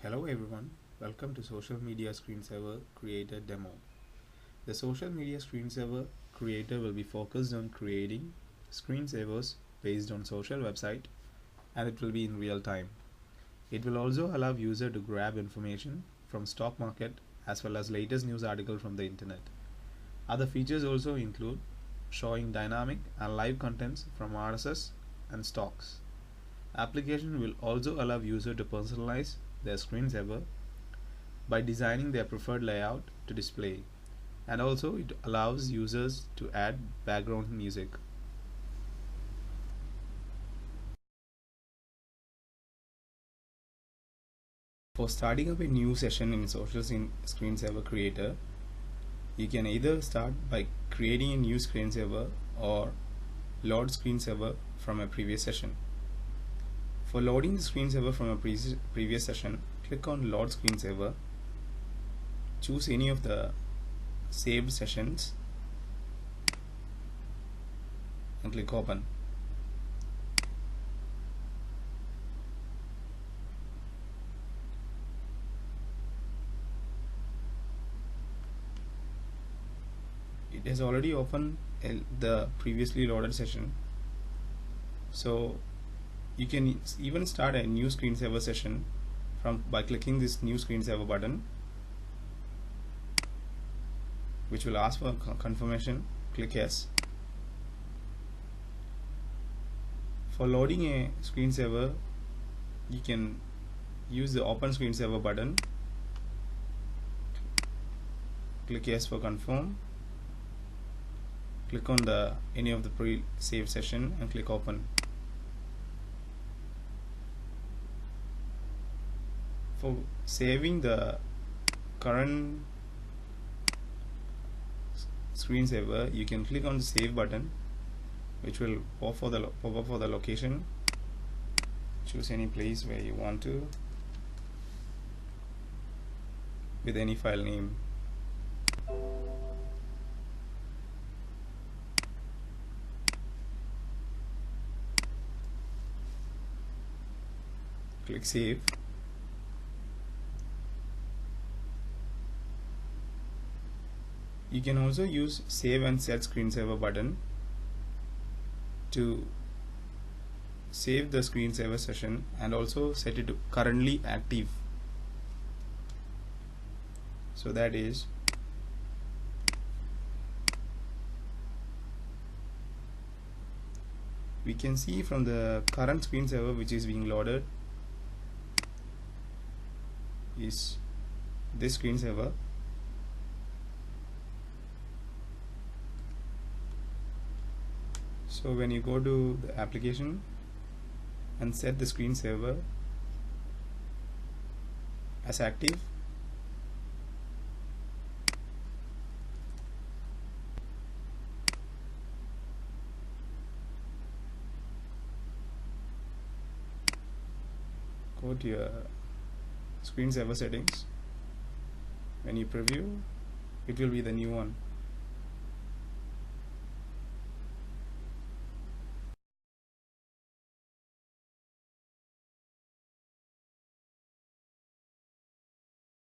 Hello everyone, welcome to Social Media Screensaver Creator Demo. The Social Media Screensaver Creator will be focused on creating screensavers based on social website, and it will be in real time. It will also allow user to grab information from stock market as well as latest news article from the internet. Other features also include showing dynamic and live contents from RSS and stocks. Application will also allow user to personalize their screensaver by designing their preferred layout to display, and also it allows users to add background music. For starting up a new session in Social Screensaver Creator, you can either start by creating a new screensaver or load screensaver from a previous session. For loading the screensaver from a previous session, click on Load Screensaver, choose any of the saved sessions and click Open. It has already opened the previously loaded session, so you can even start a new screensaver session by clicking this new screensaver button, which will ask for confirmation. Click yes. For loading a screensaver, you can use the open screensaver button. Click yes for confirm. Click on any of the pre-saved session and click open. For saving the current screensaver, you can click on the save button, which will pop up for the location. Choose any place where you want to with any file name. Click save. You can also use save and set screensaver button to save the screensaver session and also set it to currently active. So that is we can see from the current screensaver which is being loaded is this screensaver. So when you go to the application and set the screensaver as active, go to your screensaver settings. When you preview, it will be the new one.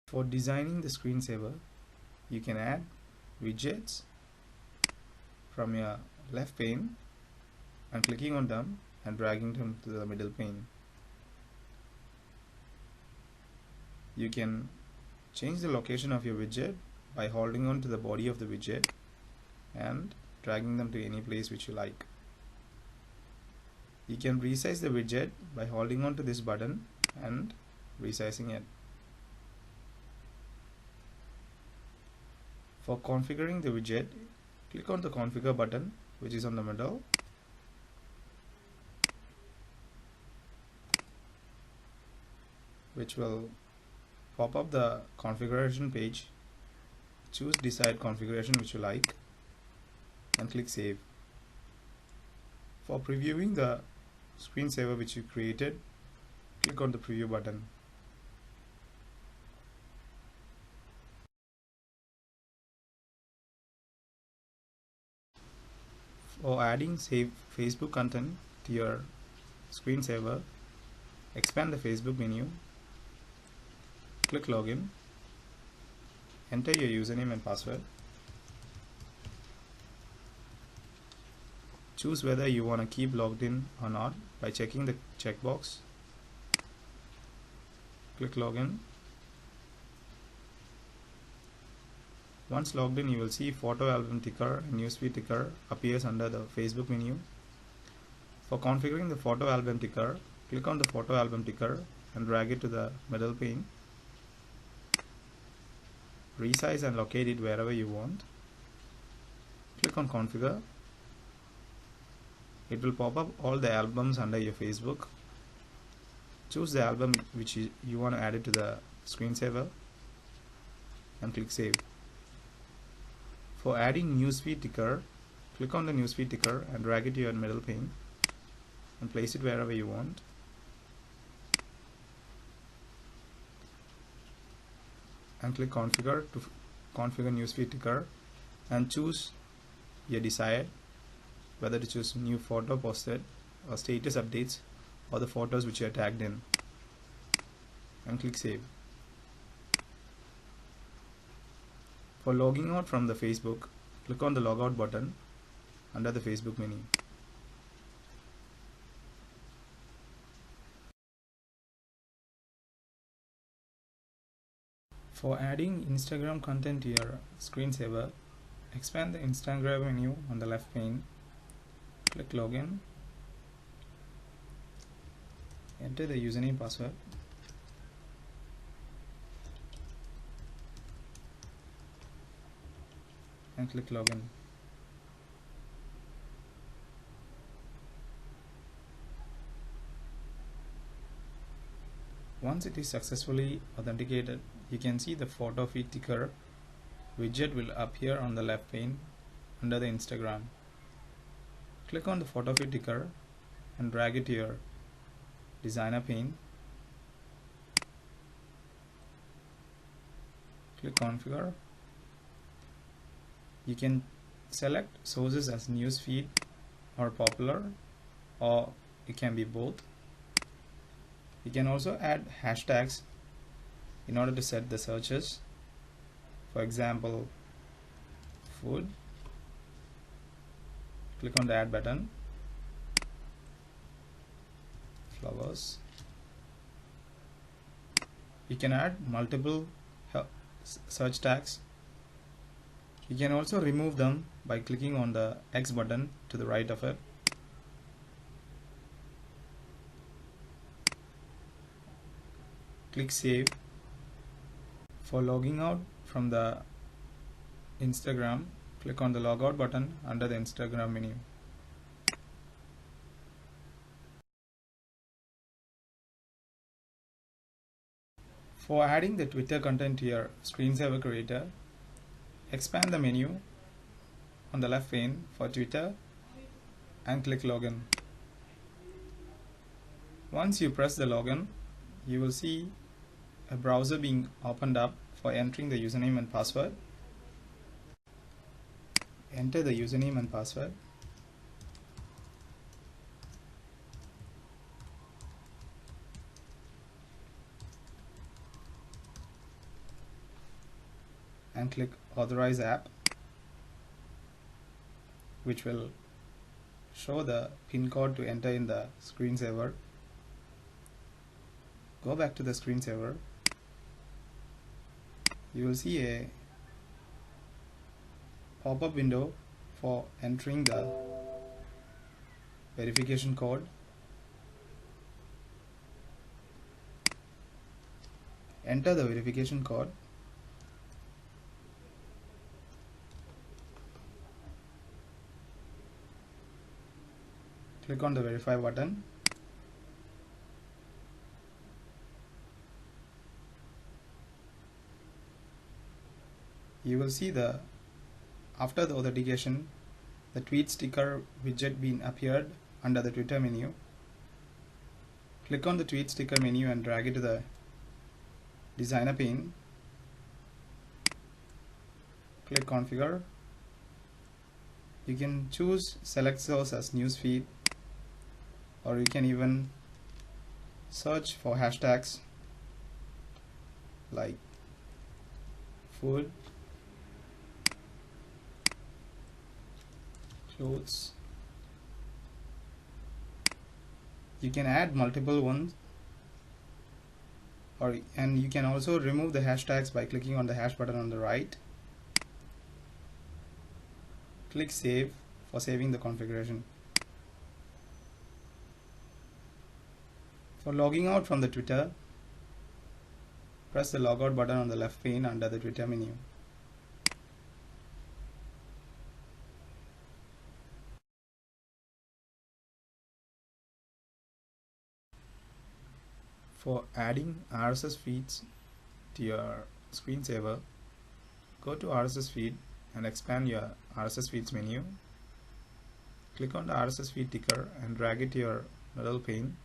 For designing the screensaver, you can add widgets from your left pane and clicking on them and dragging them to the middle pane. You can change the location of your widget by holding on to the body of the widget and dragging them to any place which you like. You can resize the widget by holding on to this button and resizing it. For configuring the widget, click on the configure button, which is on the middle. Which will pop up the configuration page. Choose desired configuration which you like and click save. For previewing the screensaver which you created, click on the preview button. For adding save Facebook content to your screensaver, expand the Facebook menu Click login. Enter your username and password. Choose whether you want to keep logged in or not by checking the checkbox. Click login. Once logged in, you will see photo album ticker and newsfeed ticker appears under the Facebook menu. For configuring the photo album ticker, click on the photo album ticker and drag it to the middle pane. Resize and locate it wherever you want. Click on configure. It will pop up all the albums under your Facebook. Choose the album which you want to add it to the screensaver and click save. For adding newsfeed ticker, click on the newsfeed ticker and drag it to your middle pane and place it wherever you want. And click configure to configure newsfeed ticker and choose your desired, whether to choose new photo posted or status updates or the photos which you are tagged in, and click save. For logging out from the Facebook, click on the logout button under the Facebook menu. For adding Instagram content to your screensaver, expand the Instagram menu on the left pane. Click login. Enter the username password. And click login. Once it is successfully authenticated, you can see the photo feed ticker widget will appear on the left pane under the Instagram. Click on the photo feed ticker and drag it to your designer pane. Click configure. You can select sources as newsfeed or popular, or it can be both. You can also add hashtags in order to set the searches. For example, food. Click on the add button. Flowers. You can add multiple search tags. You can also remove them by clicking on the X button to the right of it. Click save. For logging out from the Instagram, click on the logout button under the Instagram menu. For adding the Twitter content to your screensaver creator, expand the menu on the left pane for Twitter and click login. Once you press the login, you will see a browser being opened up for entering the username and password. Enter the username and password. And click authorize app, which will show the pin code to enter in the screensaver. Go back to the screensaver. You will see a pop-up window for entering the verification code. Enter the verification code. Click on the verify button. You will see after the authentication, the tweet sticker widget being appeared under the Twitter menu. Click on the tweet sticker menu and drag it to the designer pane. Click configure. You can choose select source as newsfeed, or you can even search for hashtags. like food, clothes. You can add multiple ones, and you can also remove the hashtags by clicking on the hash button on the right. Click save for saving the configuration. For logging out from the Twitter, press the logout button on the left pane under the Twitter menu. For adding RSS feeds to your screensaver, go to RSS feed and expand your RSS feeds menu. Click on the RSS feed ticker and drag it to your middle pane.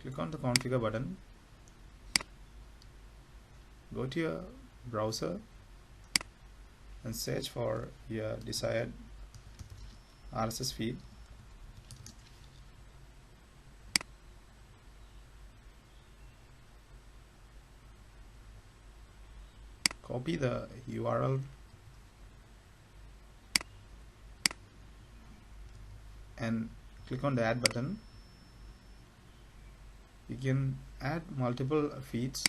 Click on the configure button. Go to your browser and search for your desired RSS feed. Copy the URL and click on the add button. You can add multiple feeds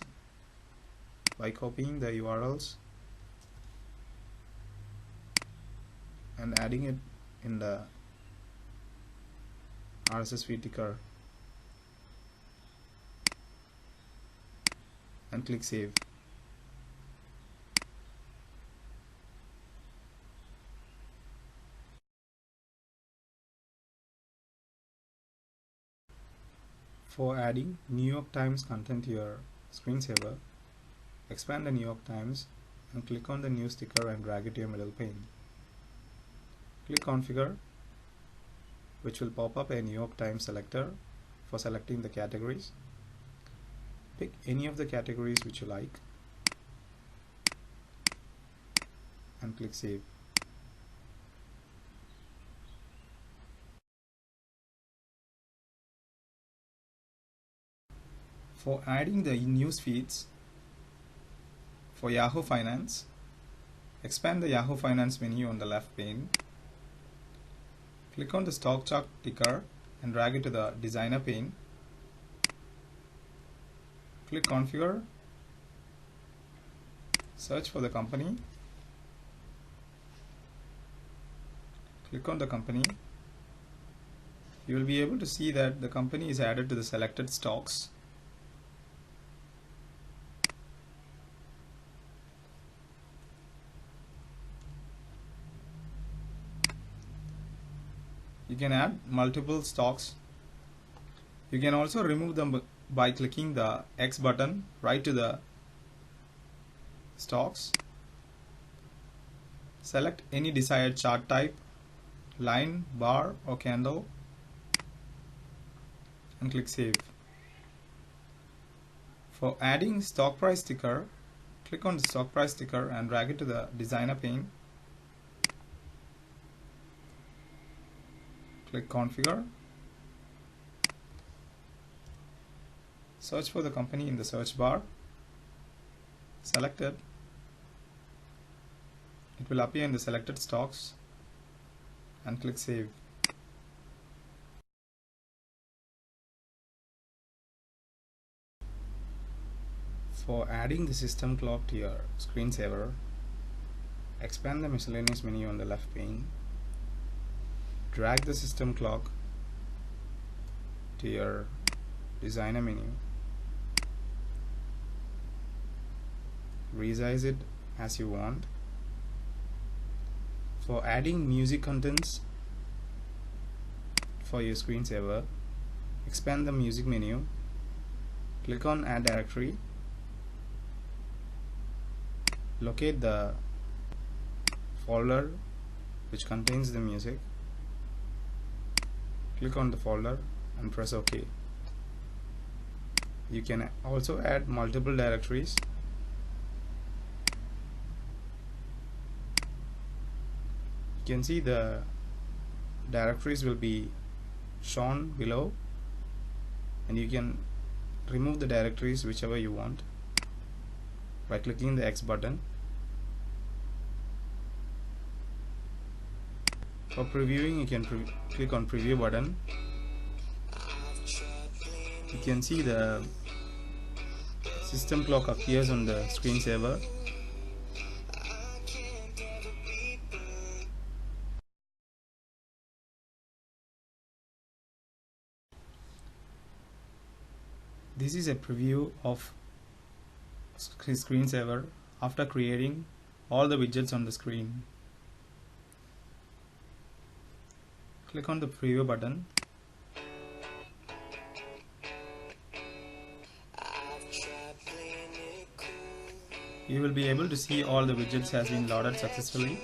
by copying the URLs and adding it in the RSS feed ticker and click save. For adding New York Times content to your screensaver, expand the New York Times and click on the news sticker and drag it to your middle pane. Click configure, which will pop up a New York Times selector for selecting the categories. Pick any of the categories which you like and click save. For adding the news feeds for Yahoo Finance, expand the Yahoo Finance menu on the left pane. Click on the stock chart ticker and drag it to the designer pane. Click configure, search for the company, click on the company. You will be able to see that the company is added to the selected stocks. You can add multiple stocks. You can also remove them by clicking the X button right to the stocks. Select any desired chart type, line, bar or candle and click save. For adding stock price ticker, click on the stock price ticker and drag it to the designer pane. Click configure. Search for the company in the search bar. Select it. It will appear in the selected stocks and click save. For adding the system clock to your screensaver, expand the miscellaneous menu on the left pane. Drag the system clock to your designer menu. Resize it as you want. For adding music contents for your screensaver, expand the music menu. Click on add directory. Locate the folder which contains the music. Click on the folder and press OK. You can also add multiple directories. You can see the directories will be shown below, and you can remove the directories whichever you want. by clicking the X button. For previewing, you can click on preview button. You can see the system clock appears on the screensaver. This is a preview of screensaver after creating all the widgets on the screen. Click on the preview button. You will be able to see all the widgets has been loaded successfully.